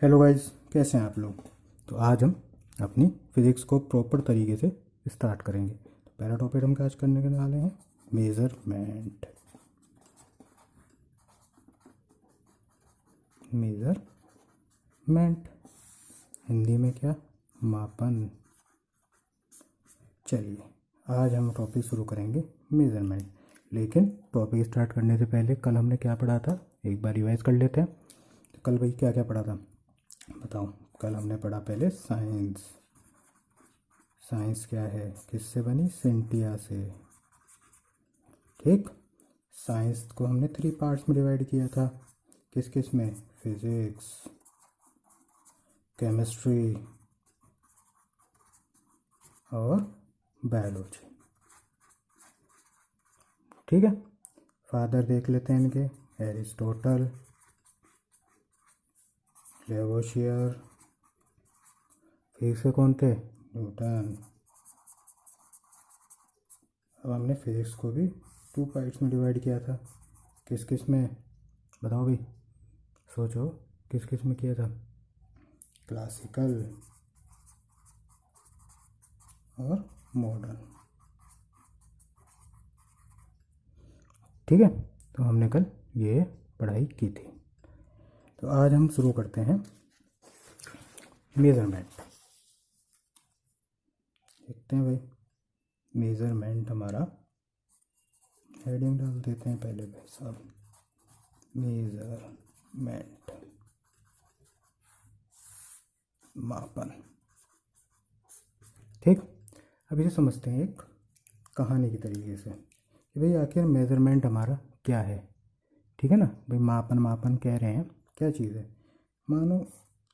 Hello guys, कैसे हैं आप लोग। तो आज हम अपनी फिज़िक्स को प्रॉपर तरीके से स्टार्ट करेंगे। तो पहला टॉपिक हम क्या आज करने के वाले हैं, मेज़रमेंट। मेज़रमेंट हिंदी में क्या, मापन। चलिए आज हम टॉपिक शुरू करेंगे मेज़रमेंट। लेकिन टॉपिक स्टार्ट करने से पहले कल हमने क्या पढ़ा था, एक बार रिवाइज कर लेते हैं। तो कल भाई क्या क्या पढ़ा था बताओ। कल हमने पढ़ा पहले साइंस। साइंस क्या है, किससे बनी, सेंटिया से। ठीक। साइंस को हमने 3 पार्ट्स में डिवाइड किया था। किस किस में, फिजिक्स, केमिस्ट्री और बायोलॉजी। ठीक है। फादर देख लेते हैं इनके, एरिस्टोटल, लेवोशियर। फिजिक्स के कौन थे, न्यूटन। अब हमने फिजिक्स को भी 2 पार्ट्स में डिवाइड किया था। किस किस में बताओ भाई, सोचो किस किस में किया था, क्लासिकल और मॉडर्न। ठीक है। तो हमने कल ये पढ़ाई की थी। तो आज हम शुरू करते हैं मेज़रमेंट। देखते हैं भाई, मेज़रमेंट हमारा हेडिंग डाल देते हैं पहले भाई साहब, मेज़रमेंट, मापन। ठीक। अब इसे समझते हैं एक कहानी की तरीके से कि भाई आखिर मेज़रमेंट हमारा क्या है। ठीक है ना भाई, मापन मापन कह रहे हैं, क्या चीज़ है। मानो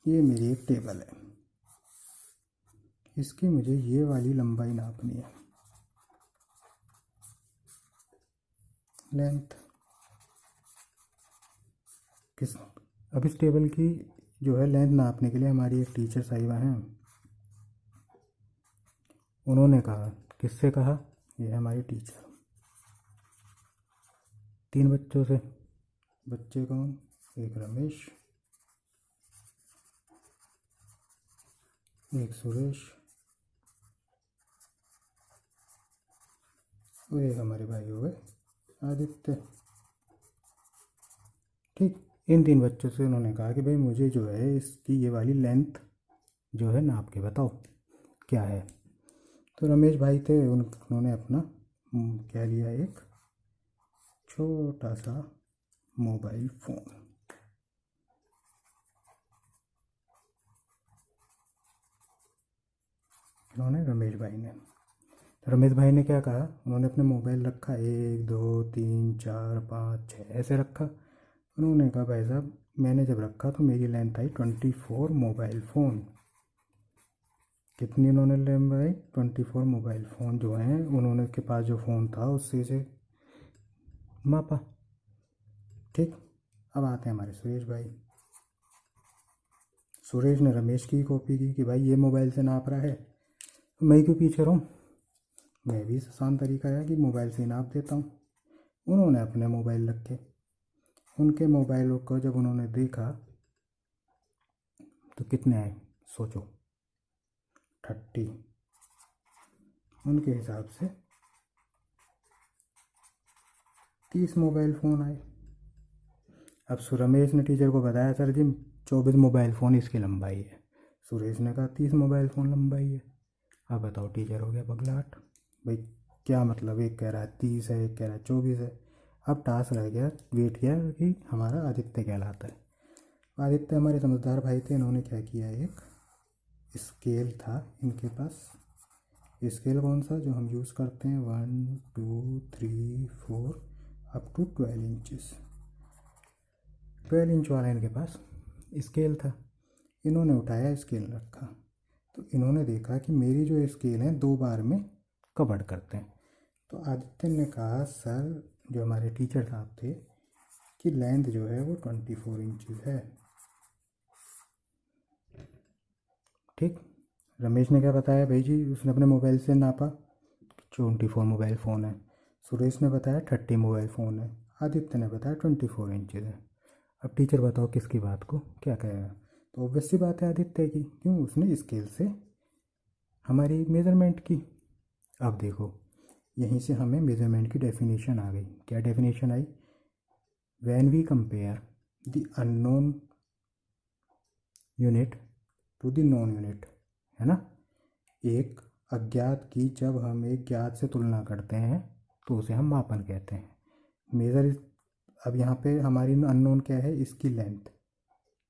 ये मेरी एक टेबल है, इसकी मुझे ये वाली लंबाई नापनी है, लेंथ। किस, अब इस टेबल की जो है लेंथ नापने के लिए हमारी एक टीचर साहिबा हैं। उन्होंने कहा, किससे कहा, ये है हमारी टीचर, 3 बच्चों से। बच्चे कौन, एक रमेश, एक सुरेश और एक हमारे भाई हो गए आदित्य। ठीक। इन 3 बच्चों से उन्होंने कहा कि भाई मुझे जो है इसकी ये वाली लेंथ जो है नाप के बताओ क्या है। तो रमेश भाई थे, उन्होंने अपना क्या लिया, एक छोटा सा मोबाइल फ़ोन। उन्होंने रमेश भाई ने क्या कहा, उन्होंने अपने मोबाइल रखा, 1 2 3 4 5 6 ऐसे रखा। उन्होंने कहा भाई साहब मैंने जब रखा तो मेरी लेंथ आई 24 मोबाइल फ़ोन। कितनी उन्होंने लेंथ आई, 24 मोबाइल फ़ोन जो हैं उन्होंने के पास जो फ़ोन था उससे से मापा। ठीक। अब आते हैं हमारे सुरेश भाई। सुरेश ने रमेश की कॉपी की कि भाई ये मोबाइल से नाप रहा है तो मैं क्यों पीछे रहूँ, मैं भी आसान तरीका है कि मोबाइल से नाप देता हूँ। उन्होंने अपने मोबाइल रखे, उनके मोबाइलों को जब उन्होंने देखा तो कितने आए सोचो, 30। उनके हिसाब से 30 मोबाइल फ़ोन आए। अब रमेश ने टीचर को बताया, सर जी 24 मोबाइल फ़ोन इसकी लंबाई है। सुरेश ने कहा 30 मोबाइल फ़ोन लंबाई है। अब बताओ, टीचर हो गया पगलाहट, भाई क्या मतलब, एक कह रहा है 30 है, एक कह रहा है 24 है। अब टास्क रह गया, वेट किया कि हमारा आदित्य कहलाता है। आदित्य हमारे समझदार भाई थे, इन्होंने क्या किया, एक स्केल था इनके पास। स्केल कौन सा, जो हम यूज़ करते हैं, 1 2 3 4 अप टू 12 इंचज़। 12 इंच वाला इनके पास स्केल था। इन्होंने उठाया, स्केल रखा, तो इन्होंने देखा कि मेरी जो स्केल है 2 बार में कवर करते हैं। तो आदित्य ने कहा, सर जो हमारे टीचर साहब थे, कि लेंथ जो है वो 24 इंचज़ है। ठीक। रमेश ने क्या बताया, भाई जी उसने अपने मोबाइल से नापा, 24 मोबाइल फ़ोन है। सुरेश ने बताया 30 मोबाइल फ़ोन है। आदित्य ने बताया 24 इंचज़ है। अब टीचर बताओ किसकी बात को क्या कहेगा। तो ऑब्वियस सी बात है आदित्य की, क्यों, उसने स्केल से हमारी मेज़रमेंट की। अब देखो यहीं से हमें मेज़रमेंट की डेफिनेशन आ गई। क्या डेफिनेशन आई? When we compare the unknown unit to the known unit, है ना। एक अज्ञात की जब हम एक ज्ञात से तुलना करते हैं तो उसे हम मापन कहते हैं। मेज़र, अब यहाँ पे हमारी अननोन क्या है? इसकी लेंथ।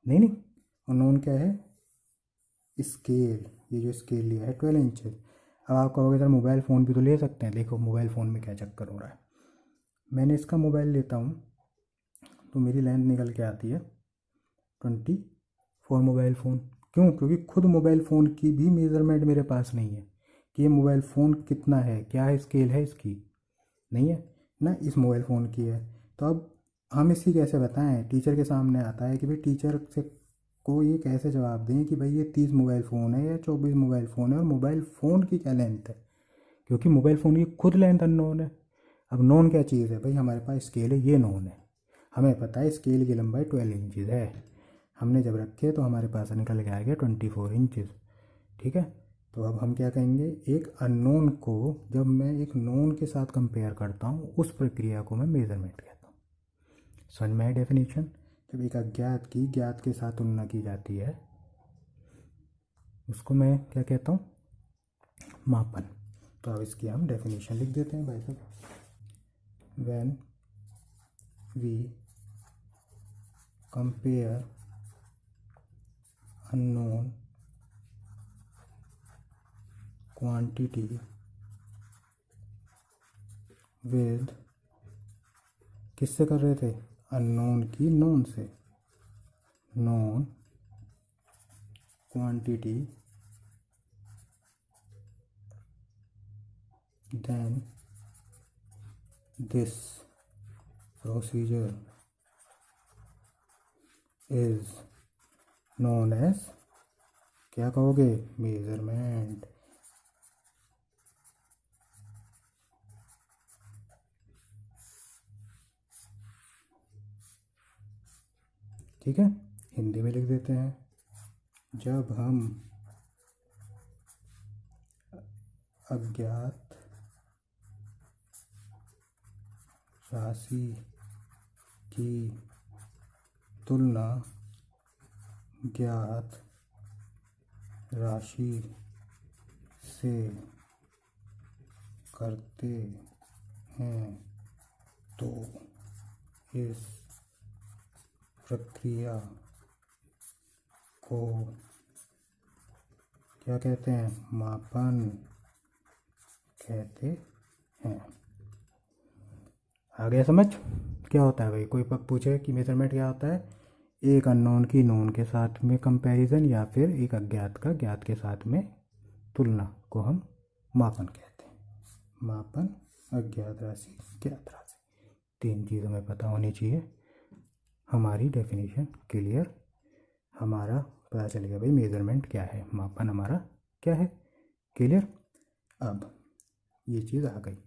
नहीं नहीं, अननोन क्या है? स्केल। ये जो स्केल लिया है 12 इंचेस। अब आप कहोगे सर मोबाइल फ़ोन भी तो ले सकते हैं। देखो मोबाइल फ़ोन में क्या चक्कर हो रहा है। मैंने इसका मोबाइल लेता हूँ तो मेरी लेंथ निकल के आती है 24 मोबाइल फ़ोन। क्यों? क्योंकि खुद मोबाइल फ़ोन की भी मेज़रमेंट मेरे पास नहीं है कि ये मोबाइल फ़ोन कितना है, क्या है, स्केल है इसकी, नहीं है ना, इस मोबाइल फ़ोन की है। तो अब हम इसकी कैसे बताएं? टीचर के सामने आता है कि भाई टीचर से को ये कैसे जवाब दें कि भाई ये 30 मोबाइल फ़ोन है या 24 मोबाइल फ़ोन है और मोबाइल फ़ोन की क्या लेंथ है, क्योंकि मोबाइल फ़ोन की खुद लेंथ अननोन है। अब नोन क्या चीज़ है? भाई हमारे पास स्केल है, ये नोन है, हमें पता है स्केल की लंबाई 12 इंचज़ है। हमने जब रखे तो हमारे पास निकल के आ गया 24 इंचज़। ठीक है। तो अब हम क्या कहेंगे? एक अननोन को जब मैं एक नोन के साथ कंपेयर करता हूँ उस प्रक्रिया को मैं मेज़रमेंट कहता हूँ। समझ में आई डेफिनेशन? जब एक अज्ञात की ज्ञात के साथ तुलना की जाती है उसको मैं क्या कहता हूँ? मापन। तो अब इसकी हम डेफिनेशन लिख देते हैं भाई साहब। When we compare unknown quantity with, किससे कर रहे थे? अननोन की नोन से। Known quantity then this procedure is known as, क्या कहोगे? मेजरमेंट। ठीक है, हिंदी में लिख देते हैं। जब हम अज्ञात राशि की तुलना ज्ञात राशि से करते हैं तो इस प्रक्रिया को क्या कहते हैं? मापन कहते हैं। आ गया समझ? क्या होता है भाई? कोई पूछे कि मेजरमेंट क्या होता है? एक अननोन की नोन के साथ में कंपैरिजन या फिर एक अज्ञात का ज्ञात के साथ में तुलना को हम मापन कहते हैं। मापन, अज्ञात राशि, ज्ञात राशि, तीन चीज़ हमें पता होनी चाहिए। हमारी डेफिनेशन क्लियर, हमारा पता चल गया भाई मेजरमेंट क्या है, मापन हमारा क्या है। क्लियर? अब ये चीज़ आ गई।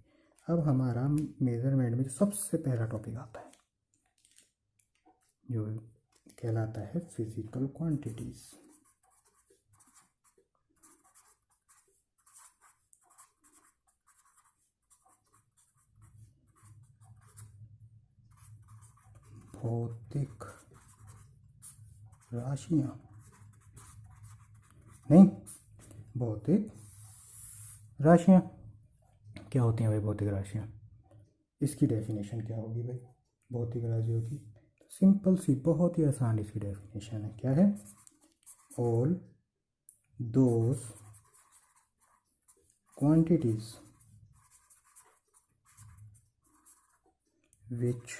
अब हमारा मेजरमेंट में जो सबसे पहला टॉपिक आता है जो कहलाता है फिजिकल क्वांटिटीज। भौतिक राशियां, नहीं, भौतिक राशियां क्या होती हैं भाई? भौतिक राशियां, इसकी डेफिनेशन क्या होगी भाई भौतिक राशियों की? सिंपल सी, बहुत ही आसान इसकी डेफिनेशन है। क्या है? All those quantities which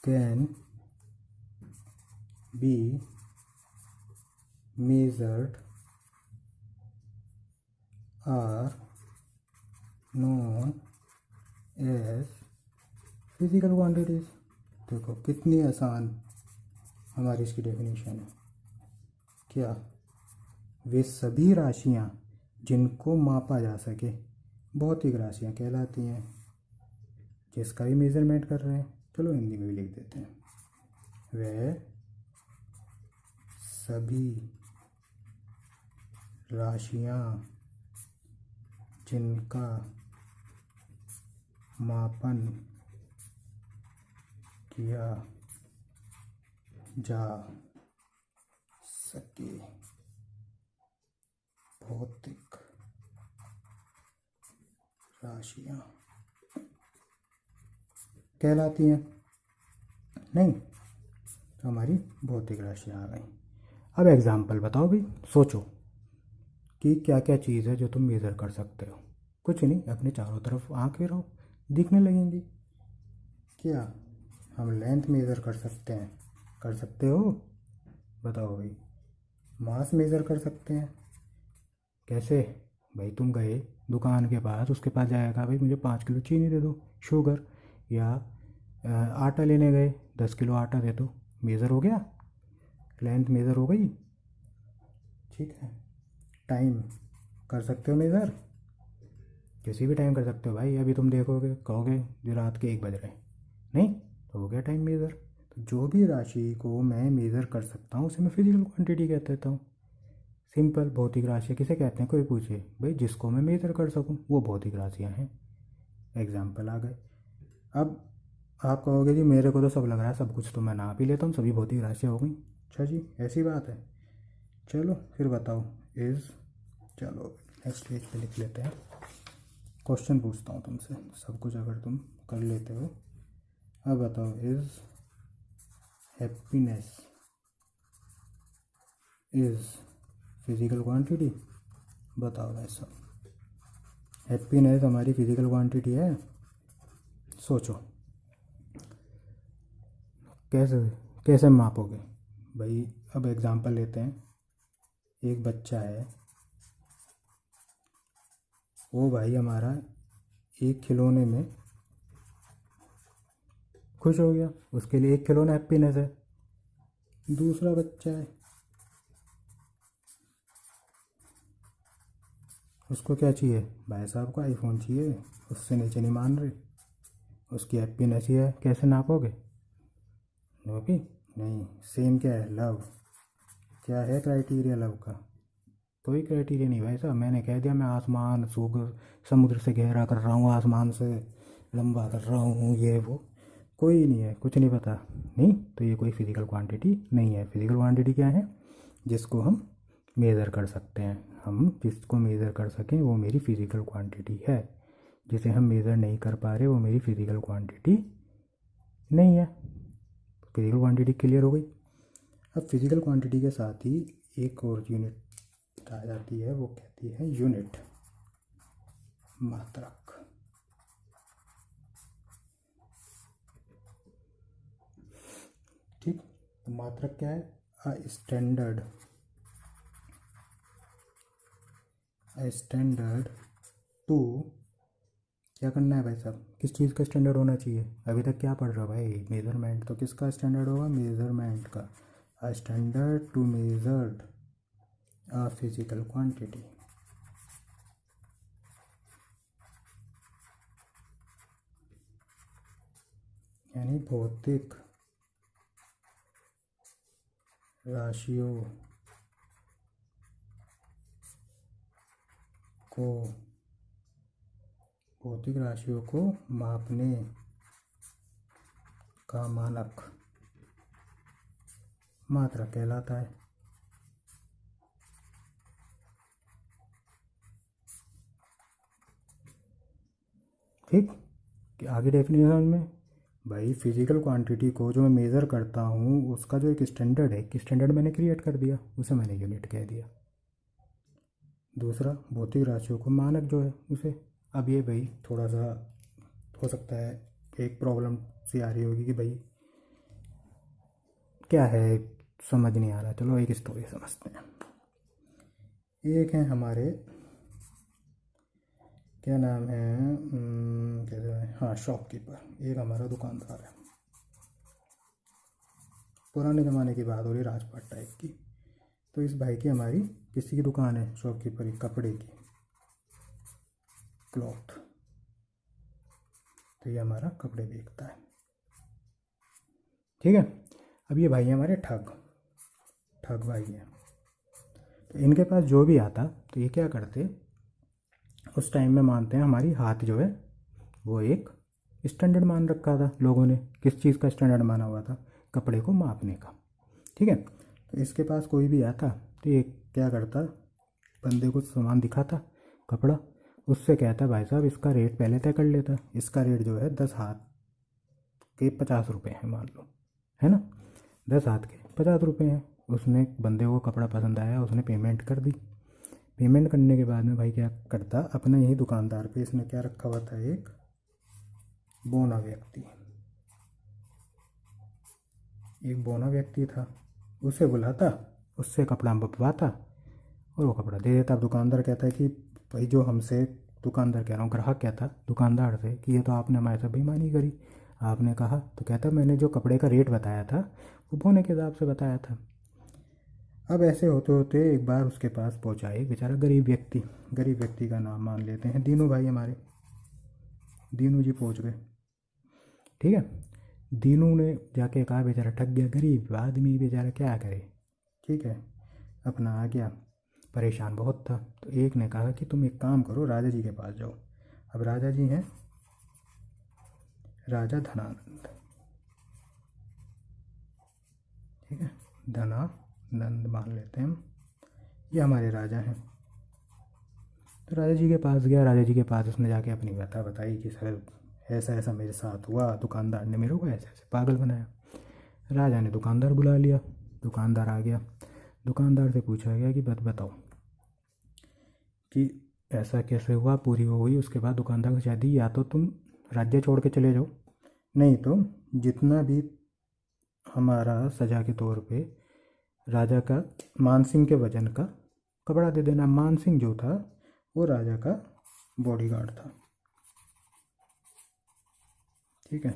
can be measured are known as physical quantities। देखो कितनी आसान हमारी इसकी डेफिनेशन है। क्या? वे सभी राशियां जिनको मापा जा सके भौतिक राशियां कहलाती हैं, जिसका भी मेजरमेंट कर रहे हैं। चलो हिंदी में भी लिख देते हैं। वे सभी राशियां जिनका मापन किया जा सके भौतिक राशियां कहलाती हैं। नहीं, तो हमारी भौतिक राशियां आ गई। अब एग्जाम्पल बताओ भाई, सोचो कि क्या क्या चीज़ है जो तुम मेज़र कर सकते हो। कुछ नहीं, अपने चारों तरफ आँख फिराओ, दिखने लगेंगी। क्या हम लेंथ मेज़र कर सकते हैं? कर सकते हो? बताओ भाई। मास मेज़र कर सकते हैं। कैसे भाई? तुम गए दुकान के पास, उसके पास जाएगा भाई मुझे 5 किलो चीनी दे दो, शुगर, या आटा लेने गए 10 किलो आटा दे दो, मेज़र हो गया, लेंथ मेज़र हो गई। ठीक है। टाइम कर सकते हो मेज़र? किसी भी टाइम कर सकते हो भाई। अभी तुम देखोगे, कहोगे जो रात के 1 बज रहे हैं, नहीं तो हो गया टाइम मेज़र। तो जो भी राशि को मैं मेज़र कर सकता हूँ उसे मैं फिजिकल क्वांटिटी कह देता हूँ। सिंपल। भौतिक राशियाँ किसे कहते हैं? कोई पूछे भाई, जिसको मैं मेज़र कर सकूँ वो भौतिक राशियाँ हैं। एग्जाम्पल आ गए। अब आप कहोगे जी मेरे को तो सब लग रहा है, सब कुछ तो मैं नाप ही लेता हूँ, सभी भौतिक राशियाँ हो गई। अच्छा जी, ऐसी बात है? चलो फिर बताओ। इज़, चलो नेक्स्ट पेज पे लिख लेते हैं। क्वेश्चन पूछता हूँ तुमसे, सब कुछ अगर तुम कर लेते हो। अब बताओ, is happiness is physical quantity? बताओ भाई साहब, हैप्पीनेस हमारी फिजिकल क्वांटिटी है? सोचो कैसे कैसे मापोगे भाई? अब एग्जांपल लेते हैं। एक बच्चा है, वो भाई हमारा एक खिलौने में खुश हो गया, उसके लिए एक खिलौना हैप्पीनेस है। दूसरा बच्चा है, उसको क्या चाहिए? भाई साहब को आईफोन चाहिए, उससे नीचे नहीं मान रहे, उसकी हैप्पीनेस ही है। कैसे नापोगे? नो भी नहीं। सेम क्या है? लव। क्या है क्राइटेरिया लव का? कोई क्राइटेरिया नहीं भाई साहब। मैंने कह दिया मैं आसमान समुद्र से गहरा कर रहा हूँ, आसमान से लंबा कर रहा हूँ, ये वो कोई नहीं है, कुछ नहीं पता। नहीं तो ये कोई फिज़िकल क्वांटिटी नहीं है। फिज़िकल क्वांटिटी क्या है? जिसको हम मेज़र कर सकते हैं। हम जिसको मेज़र कर सकें वो मेरी फ़िज़िकल क्वांटिटी है। जिसे हम मेज़र नहीं कर पा रहे वो मेरी फ़िज़िकल क्वांटिटी नहीं है। फिजिकल क्वांटिटी क्लियर हो गई। अब फिजिकल क्वांटिटी के साथ ही एक और यूनिट आ जाती है, वो कहती है यूनिट, मात्रक। ठीक, तो मात्रक क्या है? स्टैंडर्ड टू, क्या करना है भाई साहब? किस चीज़ का स्टैंडर्ड होना चाहिए? अभी तक क्या पढ़ रहे हो भाई? मेज़रमेंट। तो किसका स्टैंडर्ड होगा? मेज़रमेंट का। A standard to measured a physical quantity. यानी भौतिक राशियों को मापने का मानक मात्रक कहलाता है। ठीक, कि आगे डेफिनेशन में भाई फिजिकल क्वांटिटी को जो मैं मेज़र करता हूँ उसका जो एक स्टैंडर्ड है, कि स्टैंडर्ड मैंने क्रिएट कर दिया, उसे मैंने यूनिट कह दिया। दूसरा, भौतिक राशियों को मानक जो है उसे। अब ये भाई थोड़ा सा हो सकता है एक प्रॉब्लम सी आ रही होगी कि भाई क्या है, समझ नहीं आ रहा। चलो एक स्टोरी समझते हैं। एक है हमारे, क्या नाम है, कैसे है, हाँ शॉपकीपर। एक हमारा दुकानदार है, पुराने ज़माने की बात हो रही, राजपाट टाइप की। तो इस भाई की, हमारी किसी की दुकान है शॉपकीपर की, कपड़े की, क्लॉथ। तो ये हमारा कपड़े बेचता है। ठीक है। अब ये भाई हमारे ठग ठग भाई है। तो इनके पास जो भी आता तो ये क्या करते, उस टाइम में मानते हैं हमारी हाथ जो है वो एक स्टैंडर्ड मान रखा था लोगों ने। किस चीज़ का स्टैंडर्ड माना हुआ था? कपड़े को मापने का। ठीक है, तो इसके पास कोई भी आता तो ये क्या करता, बंदे को सामान दिखाता कपड़ा, उससे कहता भाई साहब इसका रेट पहले तय कर लेता। इसका रेट जो है 10 हाथ के 50 रुपये हैं मान लो, है ना, 10 हाथ के 50 रुपये हैं। उसने बंदे को कपड़ा पसंद आया, उसने पेमेंट कर दी। पेमेंट करने के बाद में भाई क्या करता, अपना यही दुकानदार पे इसने क्या रखा हुआ था, एक बोना व्यक्ति, एक बोना व्यक्ति था, उसे बुलाता, उससे कपड़ा बपवाता और वो कपड़ा दे देता। अब दुकानदार कहता है कि भाई जो हमसे, दुकानदार कह रहा हूँ, ग्राहक कहता दुकानदार से कि ये तो आपने हमारे साथ बेईमानी करी। आपने कहा, तो कहता मैंने जो कपड़े का रेट बताया था वो बोने के हिसाब से बताया था। अब ऐसे होते होते एक बार उसके पास पहुंचा एक बेचारा गरीब व्यक्ति। गरीब व्यक्ति का नाम मान लेते हैं दीनू भाई, हमारे दीनू जी पहुंच गए। ठीक है, दीनू ने जाके कहा, बेचारा ठग गया, गरीब आदमी बेचारा क्या करे। ठीक है, अपना आ गया, परेशान बहुत था। तो एक ने कहा कि तुम एक काम करो, राजा जी के पास जाओ। अब राजा जी हैं राजा धनानंद। ठीक है, धनानंद मान लेते हैं हम, ये हमारे राजा हैं। तो राजा जी के पास गया। राजा जी के पास उसने जाके अपनी व्यथा बताई कि सर ऐसा ऐसा मेरे साथ हुआ, दुकानदार ने मेरे को ऐसे ऐसे पागल बनाया। राजा ने दुकानदार बुला लिया। दुकानदार आ गया। दुकानदार से पूछा गया कि बताओ कि ऐसा कैसे हुआ। पूरी हो गई। उसके बाद दुकानदार को शादी, या तो तुम राज्य छोड़ के चले जाओ, नहीं तो जितना भी हमारा सजा के तौर पे राजा का मानसिंह के वजन का कपड़ा दे देना। मानसिंह जो था वो राजा का बॉडीगार्ड था। ठीक है,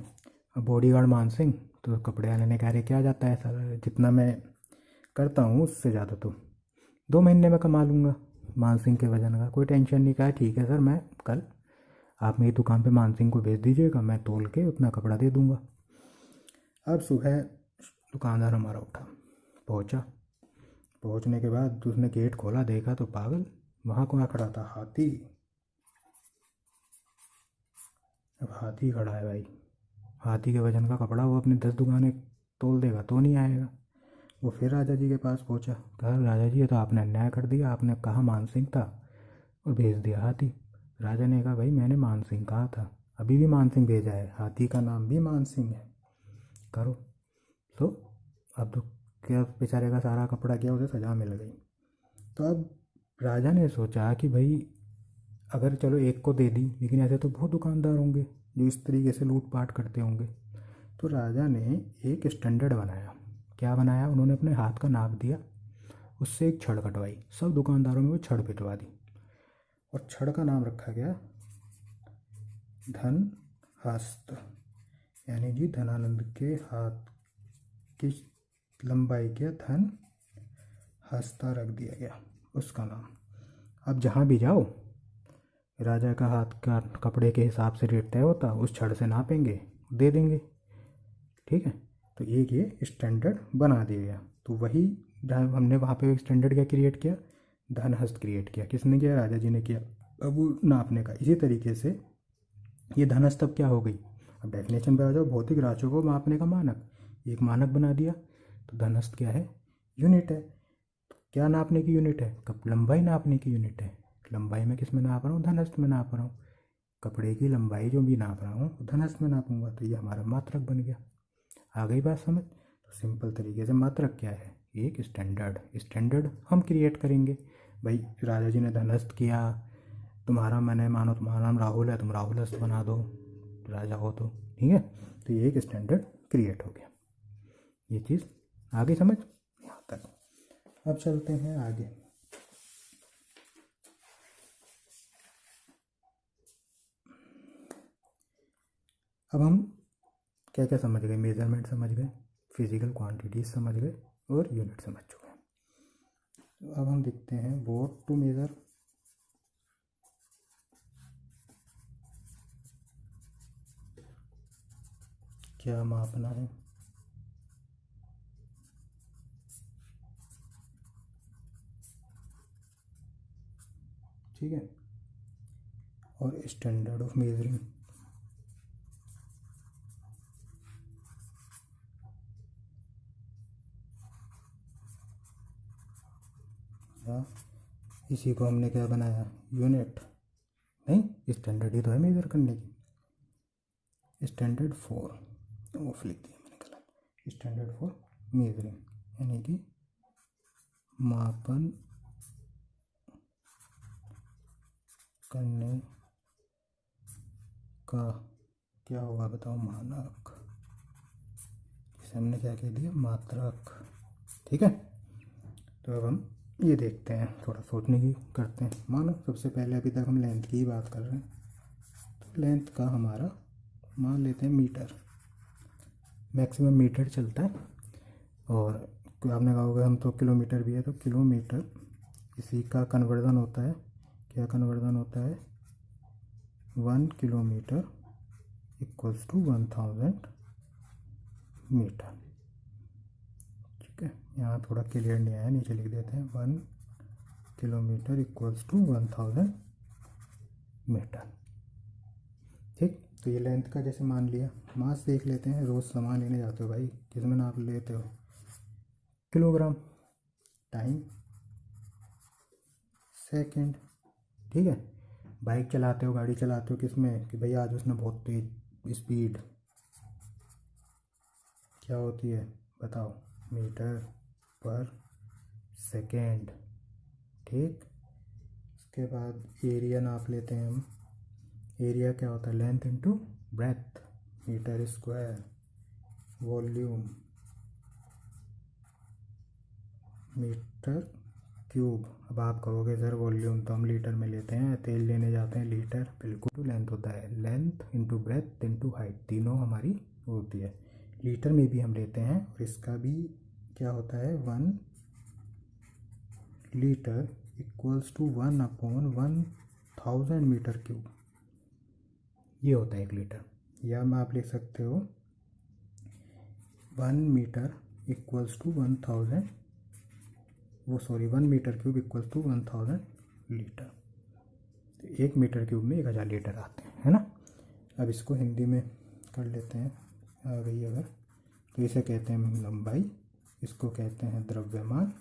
अब बॉडीगार्ड मानसिंह, तो कपड़े वाले ने कहा, अरे क्या जाता है सर, जितना मैं करता हूँ उससे ज़्यादा तो 2 महीने में कमा लूँगा मानसिंह के वजन का, कोई टेंशन नहीं। कहा ठीक है सर, मैं कल आप मेरी दुकान पे मानसिंह को भेज दीजिएगा, मैं तोल के उतना कपड़ा दे दूँगा। अब सुबह दुकानदार हमारा उठा, पहुँचा। पहुँचने के बाद उसने गेट खोला, देखा तो पागल, वहाँ कौन खड़ा था, हाथी। अब हाथी खड़ा है भाई, हाथी के वजन का कपड़ा वो अपनी 10 दुकानें तोल देगा तो नहीं आएगा। वो फिर राजा जी के पास पहुंचा। कहा राजा जी ये तो आपने अन्याय कर दिया, आपने कहा मानसिंह था और भेज दिया हाथी। राजा ने कहा भाई मैंने मानसिंह कहा था, अभी भी मानसिंह भेजा है, हाथी का नाम भी मानसिंह है, करो। तो अब तो क्या, बेचारे का सारा कपड़ा क्या, उसे सजा मिल गई। तो अब राजा ने सोचा कि भाई अगर चलो एक को दे दी, लेकिन ऐसे तो बहुत दुकानदार होंगे जो इस तरीके से लूटपाट करते होंगे। तो राजा ने एक स्टैंडर्ड बनाया। क्या बनाया, उन्होंने अपने हाथ का नाप दिया, उससे एक छड़ कटवाई, सब दुकानदारों में वो छड़ पिटवा दी, और छड़ का नाम रखा गया धन हस्त, यानी कि धनानंद के हाथ की लंबाई के धन हस्ता रख दिया गया उसका नाम। अब जहाँ भी जाओ, राजा का हाथ का कपड़े के हिसाब से रेट तय होता, उस छड़ से नापेंगे, दे देंगे। ठीक है, तो एक ये स्टैंडर्ड बना दिया गया। तो वही हमने वहाँ पे एक स्टैंडर्ड क्या क्रिएट किया, धनहस्त क्रिएट किया। किसने किया, राजा जी ने किया। अब वो नापने का, इसी तरीके से ये धनहस्त अब क्या हो गई, अब डेफिनेशन पे आ जाओ, भौतिक राशियों को मापने का मानक, एक मानक बना दिया। तो धनहस्त क्या है, यूनिट है। तो क्या नापने की यूनिट है, कब, लंबाई नापने की यूनिट है। लंबाई में किस में नाप रहा हूँ, धनहस्त में नाप रहा हूँ। कपड़े की लंबाई जो भी नाप रहा हूँ धनहस्त में नापूंगा, तो ये हमारा मात्रक बन गया। आ गई बात समझ। तो सिंपल तरीके से मात्रक क्या है, एक स्टैंडर्ड। स्टैंडर्ड हम क्रिएट करेंगे। भाई राजा जी ने धनस्थ किया, तुम्हारा, मैंने मानो तुम्हारा नाम राहुल है, तुम राहुल हस्त बना दो, राजा हो तो। ठीक है, तो ये एक स्टैंडर्ड क्रिएट हो गया। ये चीज़ आगे समझ, यहाँ तक। अब चलते हैं आगे। अब हम क्या क्या समझ गए, मेजरमेंट समझ गए, फिजिकल क्वांटिटीज समझ गए और यूनिट समझ चुके हैं। तो अब हम देखते हैं व्हाट टू मेज़र। क्या मापना है। ठीक है। और स्टैंडर्ड ऑफ मेजरिंग, हाँ इसी को हमने क्या बनाया, यूनिट, नहीं स्टैंडर्ड ही तो है मेजर करने की। स्टैंडर्ड फॉर, ऑफ लिख दिया मैंने गलत, स्टैंडर्ड फॉर मेजरिंग यानी कि मापन करने का क्या होगा बताओ, मानक, जिसे हमने क्या कह दिया, मात्रक, ठीक है। तो अब हम ये देखते हैं, थोड़ा सोचने की करते हैं। मानो सबसे पहले अभी तक हम लेंथ की ही बात कर रहे हैं, तो लेंथ का हमारा मान लेते हैं मीटर, मैक्सिमम मीटर चलता है। और आपने कहा होगा हम तो किलोमीटर भी है, तो किलोमीटर इसी का कन्वर्जन होता है, क्या कन्वर्जन होता है, 1 किलोमीटर इक्वल्स टू 1000 मीटर, ठीक है। यहाँ थोड़ा क्लियर नहीं आया, नीचे लिख देते हैं 1 किलोमीटर इक्वल्स टू 1000 मीटर, ठीक। तो ये लेंथ का जैसे मान लिया। मास देख लेते हैं, रोज़ सामान लेने जाते हो भाई, किसमें नाप लेते हो, किलोग्राम, टाइम सेकंड, ठीक है। बाइक चलाते हो, गाड़ी चलाते हो किसमें, कि भाई आज उसने बहुत तेज स्पीड, क्या होती है बताओ, मीटर पर सेकेंड, ठीक। उसके बाद एरिया नाप लेते हैं हम, एरिया क्या होता है, length into breadth, metre square, volume metre cube. अब आप कहोगे सर वॉल्यूम तो हम लीटर में लेते हैं, तेल लेने जाते हैं लीटर, बिल्कुल लेंथ होता है, length into breath into height, तीनों हमारी होती है, लीटर में भी हम लेते हैं। और इसका भी क्या होता है, 1 litre equals to 1/1000 metre cube, ये होता है 1 लीटर। या मैं आप लिख सकते हो 1 मीटर इक्वल्स टू 1000, वो sorry 1 metre cube equals to 1000 litre. तो 1 मीटर क्यूब में 1000 लीटर आते हैं, है ना। अब इसको हिंदी में कर लेते हैं, आ गई अगर, तो इसे कहते हैं लंबाई, इसको कहते हैं द्रव्यमान,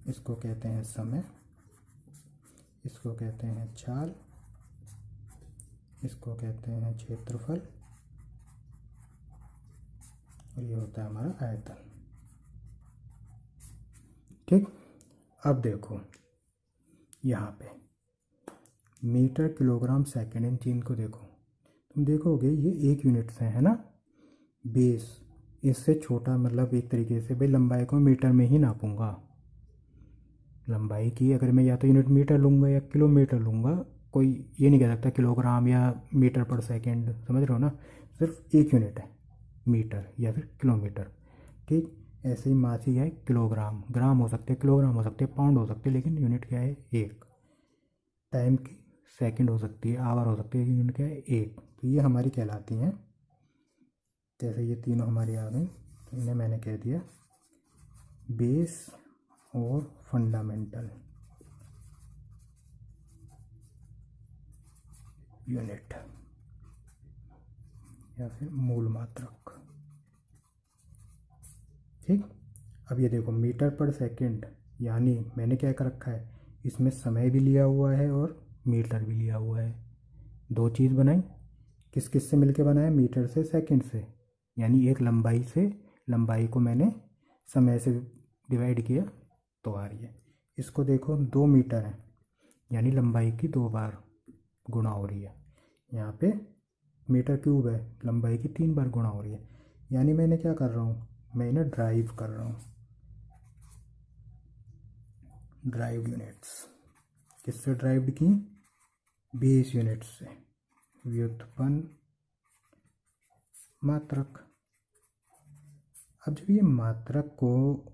इसको कहते हैं समय, इसको कहते हैं चाल, इसको कहते हैं क्षेत्रफल, और ये होता है हमारा आयतन, ठीक। अब देखो यहाँ पे मीटर किलोग्राम सेकंड, इन चीन को देखो, तुम देखोगे ये 1 यूनिट से है ना, बेस इससे छोटा, मतलब एक तरीके से भाई लंबाई को मीटर में ही नापूंगा, लंबाई की अगर मैं या तो यूनिट मीटर लूँगा या किलोमीटर लूँगा, कोई ये नहीं कह सकता किलोग्राम या मीटर पर सेकंड, समझ रहे हो ना, सिर्फ 1 यूनिट है, मीटर या फिर किलोमीटर, ठीक। ऐसे ही मास ही है किलोग्राम, ग्राम हो सकते हैं, किलोग्राम हो सकते हैं, पाउंड हो सकते हैं, लेकिन यूनिट क्या है, 1। टाइम की सेकंड हो सकती है, आवर हो सकती है, लेकिन यूनिट क्या है, 1। तो ये हमारी कहलाती हैं, जैसे ये तीनों हमारी आ गई, तो इन्हें मैंने कह दिया बेस और फंडामेंटल यूनिट या फिर मूल मात्रक, ठीक। अब ये देखो मीटर पर सेकंड, यानी मैंने क्या कर रखा है, इसमें समय भी लिया हुआ है और मीटर भी लिया हुआ है, दो चीज़ बनाई, किस किस से मिलके बनाया, मीटर से सेकंड से, यानी एक लंबाई से, लंबाई को मैंने समय से डिवाइड किया तो आ रही है। इसको देखो 2 मीटर है, यानी लंबाई की 2 बार गुणा हो रही है, यहाँ पे मीटर क्यूब है, लंबाई की 3 बार गुणा हो रही है, यानी मैंने क्या कर रहा हूँ, मैं इन्हें ड्राइव कर रहा हूँ, ड्राइव यूनिट्स, किससे ड्राइव्ड की, बेस यूनिट्स से, व्युत्पन्न मात्रक। अब जब ये मात्रक को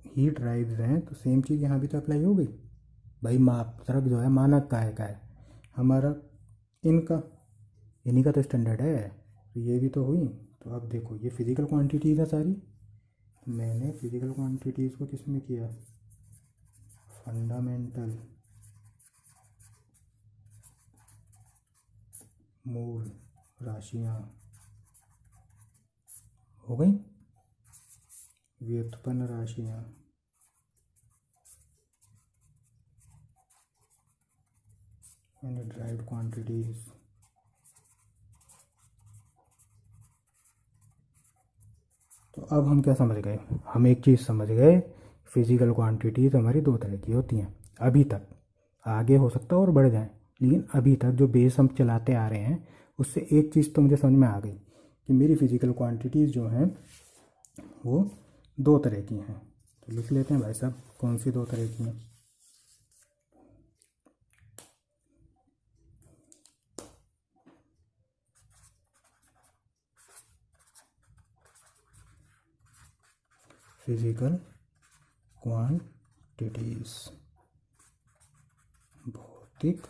ही ड्राइव्स हैं, तो सेम चीज़ यहाँ भी तो अप्लाई हो गई भाई, मात्रक जो है मानक का है हमारा, इनका, इन्हीं का तो स्टैंडर्ड है, तो ये भी तो हुई। तो अब देखो ये फिजिकल क्वांटिटीज़ है सारी, मैंने फिजिकल क्वांटिटीज़ को किस में किया, फंडामेंटल मूल राशियाँ हो गई, व्युत्पन्न राशियाँ यानी ड्राइव्ड क्वांटिटीज। तो अब हम क्या समझ गए, हम एक चीज़ समझ गए, फिजिकल क्वांटिटीज़ हमारी दो तरह की होती हैं अभी तक, आगे हो सकता है और बढ़ जाए, लेकिन अभी तक जो बेस हम चलाते आ रहे हैं उससे एक चीज़ तो मुझे समझ में आ गई कि मेरी फिजिकल क्वांटिटीज़ जो हैं वो दो तरह की हैं। तो लिख लेते हैं भाई साहब, कौन सी दो तरह की हैं। फिजिकल क्वांटिटीज, भौतिक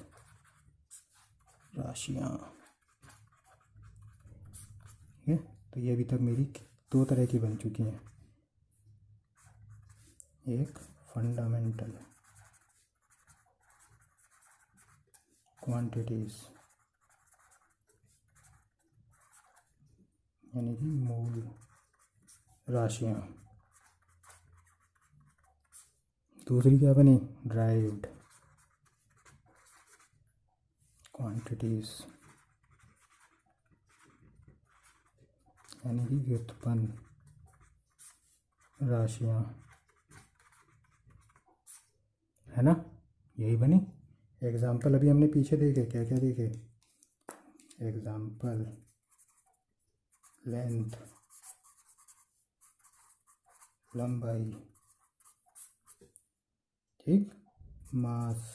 राशियाँ। ठीक है, तो ये अभी तक मेरी दो तरह की बन चुकी हैं, एक फंडामेंटल क्वांटिटीज यानी कि मूल राशियाँ, दूसरी क्या बनी, ड्राइव्ड क्वांटिटीज यानी कि व्युत्पन्न राशियाँ, है ना, यही बनी। एग्जाम्पल अभी हमने पीछे देखे, क्या क्या देखे, एग्जाम्पल लेंथ, लंबाई, ठीक, मास,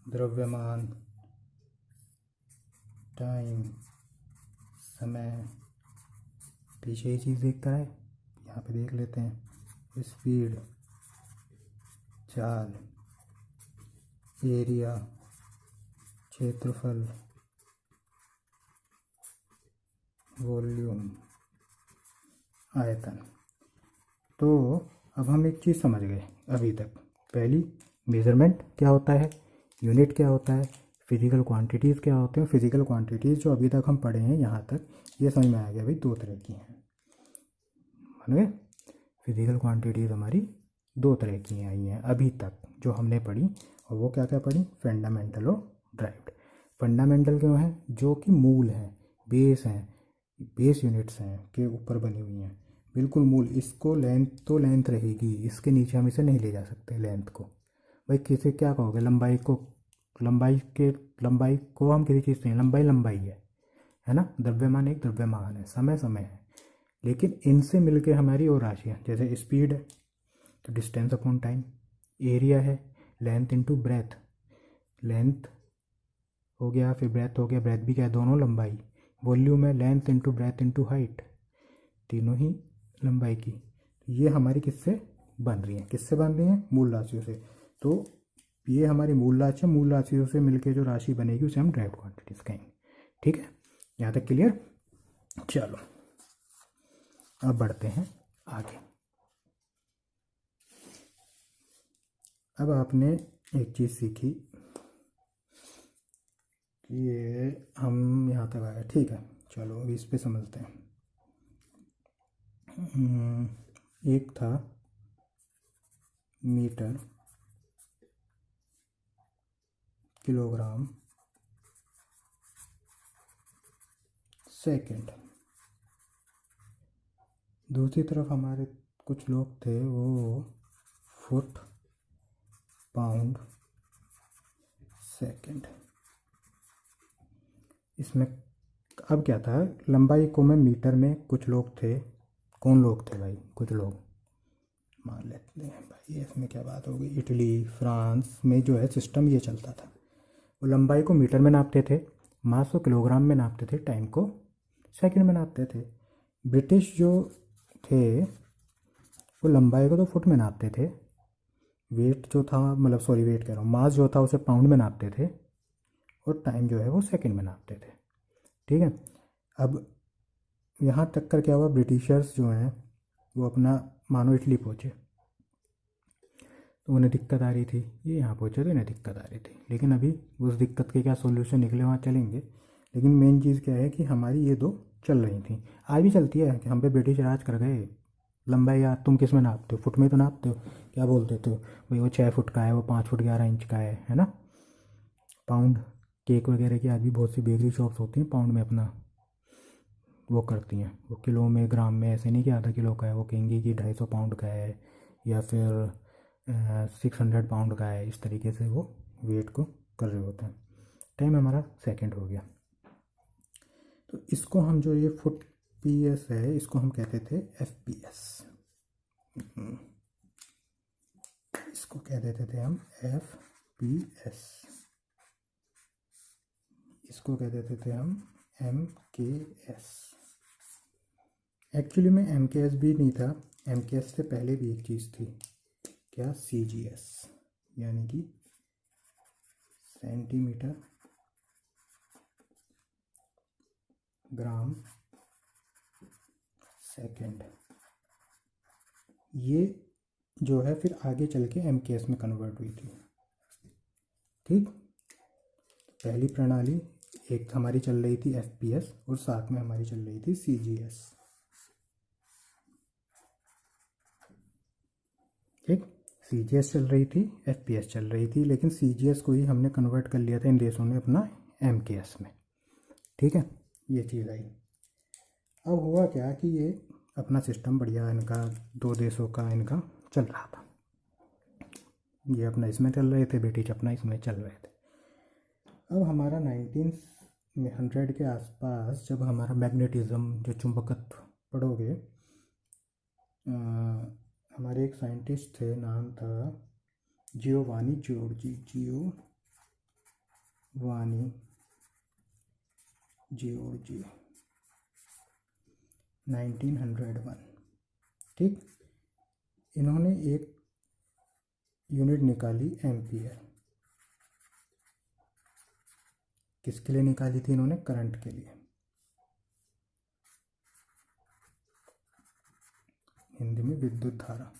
द्रव्यमान, टाइम, समय, पीछे ही चीज़ देखता है, यहाँ पे देख लेते हैं, स्पीड, चाल, एरिया, क्षेत्रफल, वॉल्यूम, आयतन। तो अब हम एक चीज़ समझ गए अभी तक, पहली मेज़रमेंट क्या होता है, यूनिट क्या होता है, फिजिकल क्वांटिटीज़ क्या होते हैं। फिजिकल क्वांटिटीज़ जो अभी तक हम पढ़े हैं यहाँ तक, ये समझ में आ गया भाई, दो तरह की हैं, मान गए। फिजिकल क्वांटिटीज़ हमारी दो तरह की आई हैं अभी तक जो हमने पढ़ी, और वो क्या क्या पढ़ी, फंडामेंटल और ड्राइव्ड। फंडामेंटल क्यों है, जो कि मूल हैं, बेस हैं, बेस यूनिट्स हैं के ऊपर बनी हुई हैं, बिल्कुल मूल। इसको लेंथ तो लेंथ रहेगी, इसके नीचे हम इसे नहीं ले जा सकते लेंथ को। भाई किसे क्या कहोगे, लंबाई को, लंबाई को हम किसी चीज़ से, लंबाई लंबाई है ना, द्रव्यमान एक द्रव्यमान है, समय समय है, लेकिन इनसे मिलके हमारी और राशियाँ, जैसे स्पीड है तो डिस्टेंस अपॉन टाइम, एरिया है लेंथ इनटू ब्रेथ, लेंथ हो गया फिर ब्रेथ हो गया, ब्रेथ भी क्या है, दोनों लंबाई, वॉल्यूम है length into breadth into height, तीनों ही लंबाई की। ये हमारी किससे बन रही हैं, किससे बन रही हैं, मूल राशियों से। तो ये हमारी मूल राशि, मूल राशियों से मिलके जो राशि बनेगी उसे हम ड्राइव्ड क्वांटिटीज कहेंगे। ठीक है, यहाँ तक क्लियर। चलो अब बढ़ते हैं आगे। अब आपने एक चीज़ सीखी कि ये हम यहाँ तक आए, ठीक है, चलो अभी इस पे समझते हैं। एक था मीटर, किलोग्राम, सेकंड। दूसरी तरफ हमारे कुछ लोग थे, वो फुट, पाउंड, सेकंड। इसमें अब क्या था, लंबाई को मैं मीटर में, कुछ लोग थे, कौन लोग थे भाई, कुछ लोग मान लेते हैं भाई, इसमें क्या बात होगी, इटली फ्रांस में जो है सिस्टम ये चलता था, वो लंबाई को मीटर में नापते थे, मास को किलोग्राम में नापते थे, टाइम को सेकंड में नापते थे। ब्रिटिश जो थे वो लंबाई को तो फुट में नापते थे, वेट जो था, मतलब सॉरी वेट कह रहा हूँ, मास जो था उसे पाउंड में नापते थे, और टाइम जो है वो सेकंड में नापते थे। ठीक है, अब यहाँ तक कर क्या हुआ, ब्रिटिशर्स जो हैं वो अपना, मानो इटली पहुँचे, तो उन्हें दिक्कत आ रही थी, ये यहाँ पहुँचे तो इन्हें दिक्कत आ रही थी। लेकिन अभी उस दिक्कत के क्या सोल्यूशन निकले वहाँ चलेंगे। लेकिन मेन चीज़ क्या है कि हमारी ये दो चल रही थी, आज भी चलती है कि हम पे ब्रिटिश राज कर गए। लंबाई यार तुम किस में नापते हो, फुट में तो नापते हो, क्या बोल देते हो भाई वो 6 फुट का है, वो 5 फुट 11 इंच का है ना। पाउंड, केक वगैरह की आज भी बहुत सी बेकरी शॉप्स होती हैं पाउंड में अपना वो करती हैं, वो किलो में ग्राम में ऐसे नहीं कि आधा किलो का है, वो कहेंगी कि 250 पाउंड का है या फिर 600 पाउंड का है। इस तरीके से वो वेट को कर रहे होते हैं। टाइम हमारा सेकंड हो गया। तो इसको हम जो ये फुट पी एस है इसको हम कहते थे एफ पी एस। इसको कह देते थे हम एफ पी एस, इसको कह देते थे हम एम के एस। एक्चुअली में एम के एस भी नहीं था, एम के एस से पहले भी एक चीज़ थी, क्या, सी जी एस, यानी कि सेंटीमीटर ग्राम सेकंड। ये जो है फिर आगे चल के एम के एस में कन्वर्ट हुई थी। ठीक, पहली प्रणाली एक हमारी चल रही थी एफ पी एस और साथ में हमारी चल रही थी सी जी एस। ठीक, सी जी एस चल रही थी, एफ पी एस चल रही थी, लेकिन सी जी एस को ही हमने कन्वर्ट कर लिया था इन देशों ने अपना एम के एस में। ठीक है, ये चीज़ आई। अब हुआ क्या कि ये अपना सिस्टम बढ़िया इनका दो देशों का इनका चल रहा था, ये अपना इसमें चल रहे थे, ब्रिटिश अपना इसमें चल रहे थे। अब हमारा 1900 के आसपास जब हमारा मैग्नेटिज्म जो चुंबकत्व पढ़ोगे, हमारे एक साइंटिस्ट थे, नाम था जियोवानी जॉर्जी, जियोवानी जॉर्जी, 1901। ठीक, इन्होंने एक यूनिट निकाली एम्पियर। किसके लिए निकाली थी इन्होंने, करंट के लिए, हिंदी में विद्युत धारा।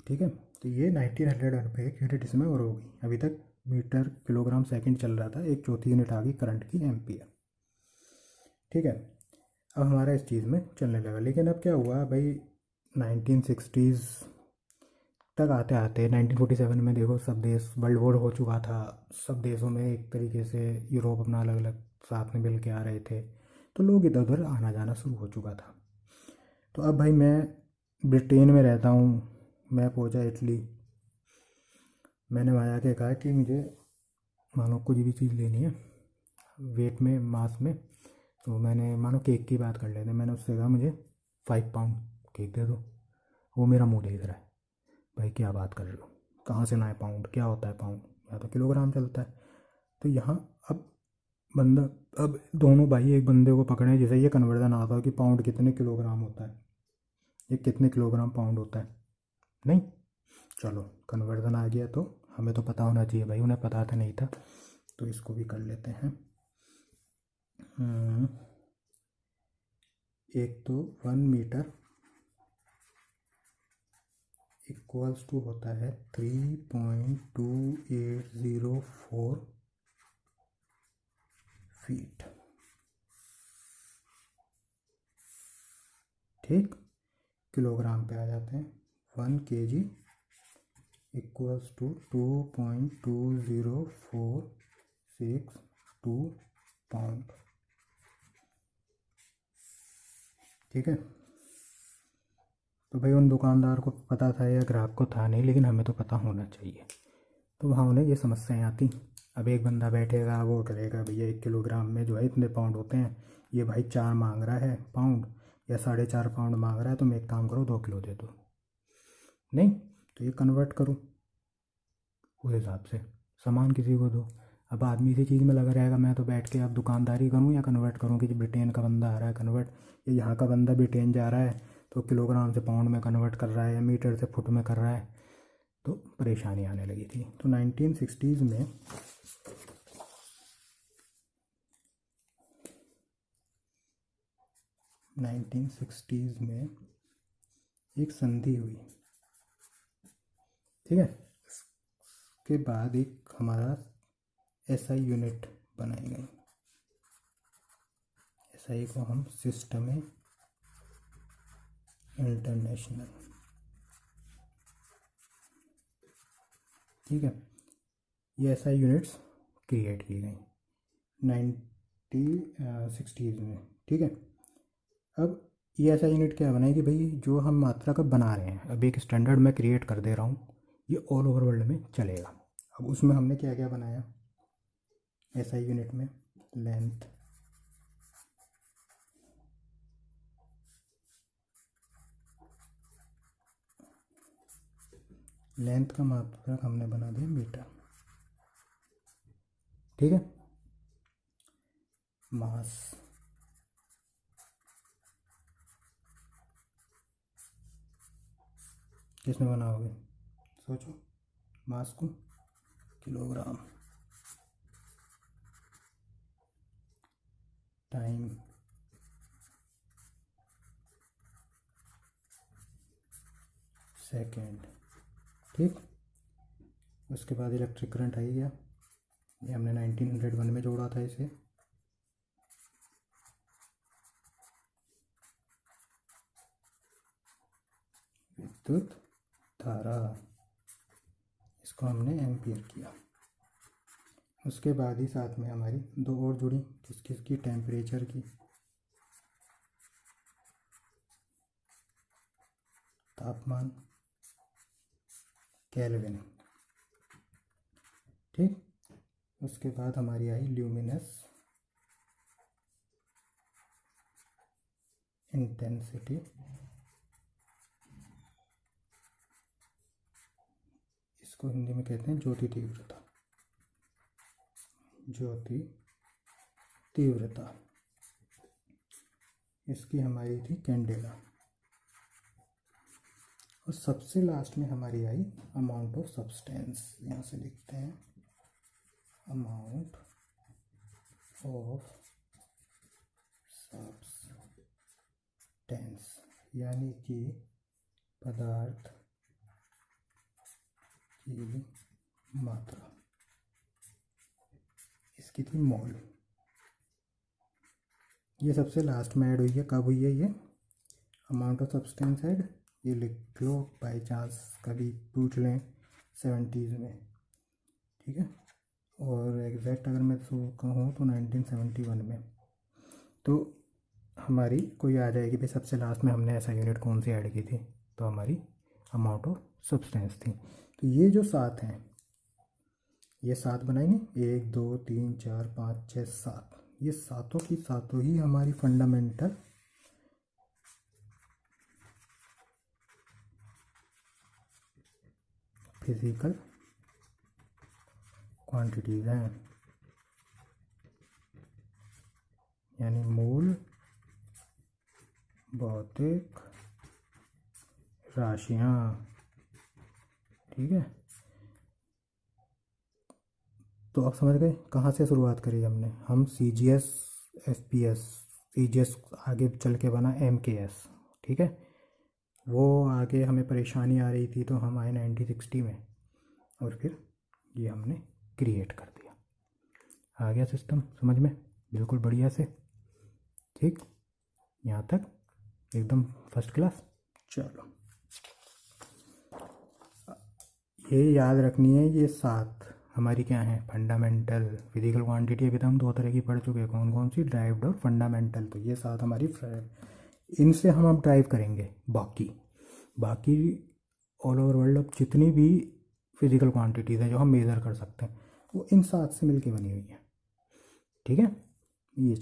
ठीक है, तो ये 1901 पे एक यूनिट इसमें और होगी। अभी तक मीटर किलोग्राम सेकंड चल रहा था, एक चौथी यूनिट आ गई करंट की, एम्पियर। ठीक है, अब हमारा इस चीज़ में चलने लगा। लेकिन अब क्या हुआ भाई, 1960s तक आते आते 1947 में देखो सब देश, वर्ल्ड वॉर हो चुका था, सब देशों में एक तरीके से यूरोप अपना अलग अलग साथ में मिल के आ रहे थे, तो लोग इधर उधर आना जाना शुरू हो चुका था। तो अब भाई मैं ब्रिटेन में रहता हूँ, मैं पहुँचा इटली, मैंने वहाँ आके कहा कि मुझे मानो कुछ भी चीज़ लेनी है वेट में, मास में, तो मैंने मानो केक की बात कर लेते, मैंने उससे कहा मुझे 5 पाउंड केक दे दो। वो मेरा मुँह देख रहा है, भाई क्या बात कर रहे हो, कहाँ से ना है पाउंड, क्या होता है पाउंड, यहाँ तो किलोग्राम चलता है। तो यहाँ अब बंदा, अब दोनों भाई एक बंदे को पकड़े जैसे ये कन्वर्जन आता हो कि पाउंड कितने किलोग्राम होता है, ये कितने किलोग्राम पाउंड होता है, नहीं, चलो कन्वर्जन आ गया तो हमें तो पता होना चाहिए भाई, उन्हें पता था नहीं था, तो इसको भी कर लेते हैं। एक तो 1 मीटर इक्वल्स टू होता है 3.2804 फीट। ठीक, किलोग्राम पे आ जाते हैं। 1 kg इक्वल्स टू 2.2046 पाउंड। ठीक है, तो भाई उन दुकानदार को पता था या ग्राहक को था नहीं, लेकिन हमें तो पता होना चाहिए। तो वहाँ उन्हें ये समस्याएं आती। अब एक बंदा बैठेगा, वो करेगा भैया 1 किलोग्राम में जो है इतने पाउंड होते हैं, ये भाई 4 मांग रहा है पाउंड या 4.5 पाउंड मांग रहा है, तो मैं एक काम करो 2 किलो दे दो, नहीं तो ये कन्वर्ट करो उस हिसाब से, सामान किसी को दो। अब आदमी इसी चीज़ में लगा रहेगा, मैं तो बैठ के अब दुकानदारी करूँ या कन्वर्ट करूँ कि ब्रिटेन का बंदा आ रहा है कन्वर्ट, या यहाँ का बंदा ब्रिटेन जा रहा है तो किलोग्राम से पाउंड में कन्वर्ट कर रहा है या मीटर से फुट में कर रहा है, तो परेशानी आने लगी थी। तो 1960s में एक संधि हुई, ठीक है। इसके बाद एक हमारा एसआई यूनिट बनाई गई। एसआई को हम सिस्टम इंटरनेशनल, ठीक है। ये एसआई यूनिट्स क्रिएट की गई 1960s में, ठीक है। अब ये ऐसा यूनिट क्या बनाएगी भाई, जो हम मात्रा का बना रहे हैं, अब एक स्टैंडर्ड मैं क्रिएट कर दे रहा हूँ, ये ऑल ओवर वर्ल्ड में चलेगा। अब उसमें हमने क्या क्या बनाया एसआई यूनिट में, लेंथ का मात्रक हमने बना दिया मीटर, ठीक है। मास, किसमें बनाओगे सोचो, मास को किलोग्राम, टाइम सेकेंड, ठीक। उसके बाद इलेक्ट्रिक करंट आई गया, ये हमने 1901 में जोड़ा था इसे, विद्युत धारा, इसको हमने एम्पियर किया। उसके बाद ही साथ में हमारी दो और जुड़ी, किस किस की, टेम्परेचर की, तापमान, केल्विन, ठीक। उसके बाद हमारी आई ल्यूमिनस इंटेंसिटी, इसको हिंदी में कहते हैं ज्योति तीव्रता, ज्योति तीव्रता, इसकी हमारी थी कैंडेला। और सबसे लास्ट में हमारी आई अमाउंट ऑफ सब्सटेंस, यहाँ से लिखते हैं अमाउंट ऑफ सब्सटेंस, यानी कि पदार्थ की मात्रा, इसकी थी मोल। ये सबसे लास्ट में ऐड हुई है, कब हुई है ये अमाउंट ऑफ सब्सटेंस ऐड, ये लिख लो बाई चांस कभी पूछ लें 70s में, ठीक है। और एग्जैक्ट अगर मैं तो कहूँ तो 1971 में। तो हमारी कोई आ जाएगी भाई सबसे लास्ट में हमने ऐसा यूनिट कौन सी ऐड की थी, तो हमारी अमाउंट ऑफ सब्सटेंस थी। तो ये जो 7 हैं, ये 7 बनाएंगे, 1 2 3 4 5 6 7, ये सातों की सातों ही हमारी फंडामेंटल फिजिकल क्वांटिटीज हैं, यानी मूल भौतिक राशियाँ, ठीक है। तो आप समझ गए कहाँ से शुरुआत करी हमने, हम CGS FPS, CGS आगे चल के बना MKS, ठीक है। वो आगे हमें परेशानी आ रही थी तो हम आए 1960 में, और फिर ये हमने क्रिएट कर दिया। आ गया सिस्टम समझ में, बिल्कुल बढ़िया से, ठीक। यहाँ तक एकदम फर्स्ट क्लास। चलो ये याद रखनी है, ये 7 हमारी क्या है फंडामेंटल फिजिकल क्वांटिटी। अभी तो हम 2 तरह की पढ़ चुके हैं, कौन कौन सी, ड्राइव्ड और फंडामेंटल। तो ये 7 हमारी, इनसे हम अब ड्राइव करेंगे बाकी ऑल ओवर वर्ल्ड अब जितनी भी फिजिकल क्वांटिटीज़ हैं जो हम मेज़र कर सकते हैं, वो इन 7 से मिलके बनी हुई है, ठीक है। ये